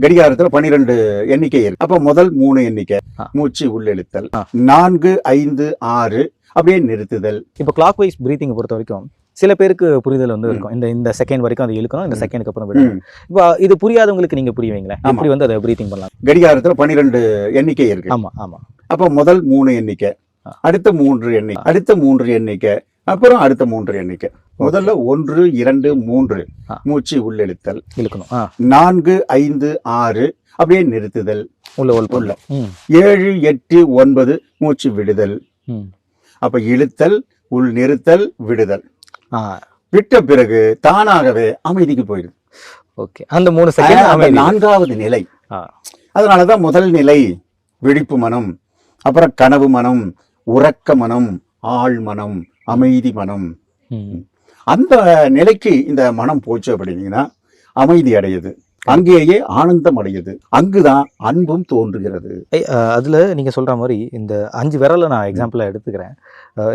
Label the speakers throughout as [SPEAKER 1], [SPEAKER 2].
[SPEAKER 1] கடிகாரத்துல 12 எண்ணிக்கை இருக்கு. அப்ப முதல் 3 எண்ணிக்கை மூச்சு உள்ளெழுத்தல், 4, 5, 6 அப்படியே நிறுத்துதல்.
[SPEAKER 2] இப்போ கிளாக் வைஸ் பிரீத்திங் பொறுத்த வரைக்கும் சில பேருக்கு புரிதல் வந்து இருக்கும். இந்த செகண்ட் வரைக்கும் அதை இழுக்கணும், இந்த செகண்டுக்கு அப்புறம் விடணும். இப்போ இது புரியாதவங்களுக்கு நீங்க புரியுவீங்களா? எப்படி வந்து அதை பிரீத்திங் பண்ணலாம்?
[SPEAKER 1] கடிகாரத்துல 12 எண்ணிக்கை இருக்கு.
[SPEAKER 2] ஆமா ஆமா.
[SPEAKER 1] அப்ப முதல் 3 எண்ணிக்கை, அடுத்த 3 எண்ணிக்கை, அடுத்த 3 எண்ணிக்கை, அப்புறம் அடுத்த 3 எண்ணிக்கை. முதல்ல 1, 2, 3 மூச்சு உள்ளெழுத்தல்,
[SPEAKER 2] இழுக்கணும்.
[SPEAKER 1] 4, 5, 6 அப்படியே நிறுத்துதல்,
[SPEAKER 2] உள்ள
[SPEAKER 1] 7, 8, 9 மூச்சு விடுதல். அப்ப இழுத்தல், உள் நிறுத்தல், விடுதல். விட்ட பிறகு தானாகவே அமைதிக்கு போயிடுது.
[SPEAKER 2] ஓகே, அந்த 3 செகண்ட்
[SPEAKER 1] 4வது நிலை. அதனாலதான் முதல் நிலை விழிப்பு மனம், அப்புறம் கனவு மனம், உறக்க மனம், ஆழ் மனம், அமைதி மனம். அந்த நிலைக்கு இந்த மனம் போச்சு அப்படின்னீங்கன்னா அமைதி அடையுது, அங்கேயே ஆனந்தம் அடையுது, அங்குதான் அன்பும் தோன்றுகிறது.
[SPEAKER 2] அதுல நீங்க சொல்ற மாதிரி இந்த 5 விரலை நான் எக்ஸாம்பிளா எடுத்துக்கிறேன்.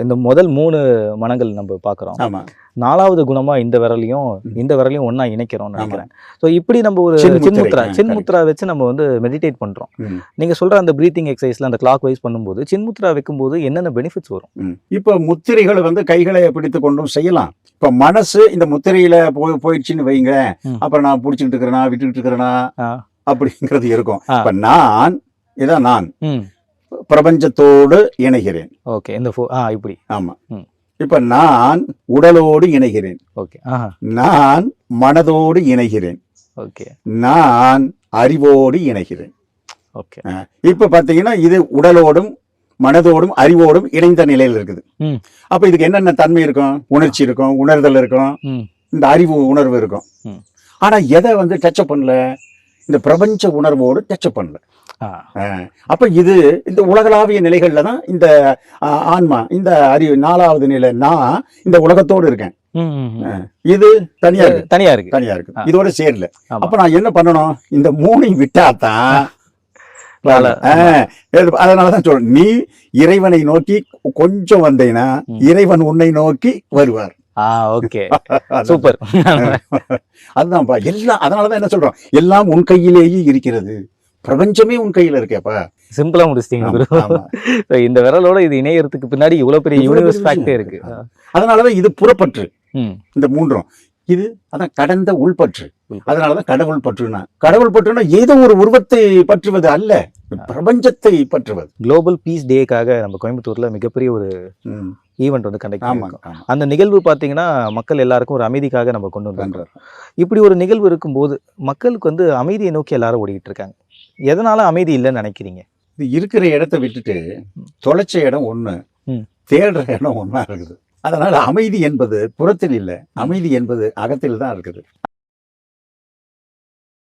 [SPEAKER 2] இந்த முதல் 3 மனங்கள் நம்ம பாக்குறோம்.
[SPEAKER 1] ஆமா,
[SPEAKER 2] 4வது குணமா இந்த விரலையும் ஒன்னா இணைக்கிறோம்னு நினைக்கிறேன். ஸோ இப்படி நம்ம ஒரு சின்முத்ரா வச்சு நம்ம வந்து மெடிடேட் பண்றோம். நீங்க சொல்ற அந்த பிரீத்திங் எக்ஸசைஸ்ல அந்த கிளாக் வைஸ் பண்ணும்போது சின்முத்ரா வைக்கும்போது என்னென்ன பெனிஃபிட்ஸ் வரும்?
[SPEAKER 1] இப்ப முத்திரைகள் வந்து கைகளை பிடித்து கொண்டும் செய்யலாம். இப்ப மனசு இந்த முத்திரையில போயிடுச்சுன்னு வைங்க, அப்புறம் நான் பிடிச்சிட்டு இருக்கிறேனா விட்டுக்கிட்டு இருக்கிறேனா அப்படிங்கிறது இருக்கும். இப்ப நான் பிரபஞ்சத்தோடு இணைகிறேன்.
[SPEAKER 2] ஓகே, இந்த இப்படி.
[SPEAKER 1] ஆமா, இப்ப நான் உடலோடு இணைகிறேன்.
[SPEAKER 2] ஓகே,
[SPEAKER 1] நான் மனதோடு இணைகிறேன்.
[SPEAKER 2] ஓகே,
[SPEAKER 1] நான் அறிவோடு இணைகிறேன்.
[SPEAKER 2] ஓகே,
[SPEAKER 1] இப்ப பாத்தீங்கன்னா இது உடலோடும் மனதோடும் அறிவோடும் இணைந்த நிலையில் இருக்குது. அப்ப இதுக்கு என்னென்ன தன்மை இருக்கும்? உணர்ச்சி இருக்கும், உணர்தல் இருக்கும், இந்த அறிவு உணர்வு இருக்கும். ஆனா எதை வந்து டச்சப் பண்ணல? இந்த பிரபஞ்ச உணர்வோடு டச்சப் பண்ணல. அப்ப இது இந்த உலகளாவிய நிலைகள்ல தான் இந்த ஆன்மா, இந்த அறிவு 4வது நிலை. நான் இந்த உலகத்தோடு இருக்கேன், இது தனியா இருக்கு, இதோட சேரல. அப்ப நான் என்ன பண்ணணும்? இந்த 3 விட்டாதான். அதனாலதான் சொல்றேன், நீ இறைவனை நோக்கி கொஞ்சம் வந்தேன்னா இறைவன் உன்னை நோக்கி வருவார்.
[SPEAKER 2] Okay, super.
[SPEAKER 1] அதுதான்ப்பா எல்லாம். அதனாலதான் என்ன சொல்றோம், எல்லாம் உன் கையிலேயே இருக்கிறது, பிரபஞ்சமே உன் கையில இருக்கேப்பா.
[SPEAKER 2] சிம்பிளா முடிச்சிட்டீங்க. இந்த விரலோட இது இணையறதுக்கு பின்னாடி இவ்வளவு பெரிய யூனிவர்ஸ் ஃபேக்டே இருக்கு. அதனாலதான்
[SPEAKER 1] இது புறப்பற்று. இந்த 3ம் இது அதான் கடந்த உள்பற்று. அதனாலதான் கடவுள் பற்றுனா. கடவுள் பற்றுனா ஏதோ ஒரு உருவத்தை பற்றுவது அல்ல, பிரபஞ்சத்தை பற்றுவது.
[SPEAKER 2] குளோபல் பீஸ் டேக்காக நம்ம கோயம்புத்தூர்ல மிகப்பெரிய ஒரு ஈவெண்ட் வந்து கண்டக்ட் பண்ணிருக்கோம். அந்த நிகழ்வு பாத்தீங்கன்னா மக்கள் எல்லாருக்கும் ஒரு அமைதிக்காக நம்ம கொண்டு வந்துடுறோம். இப்படி ஒரு நிகழ்வு இருக்கும்போது மக்களுக்கு வந்து அமைதியை நோக்கி எல்லாரும் ஓடிக்கிட்டு இருக்காங்க. எதனால அமைதி இல்லைன்னு நினைக்கிறீங்க?
[SPEAKER 1] இது இருக்கிற இடத்தை விட்டுட்டு தொலைச்ச இடம் ஒண்ணு, தேடுற இடம் ஒண்ணா இருக்குது. அதனால அமைதி என்பது புறத்தில் இல்லை, அமைதி என்பது அகத்தில் தான் இருக்குது.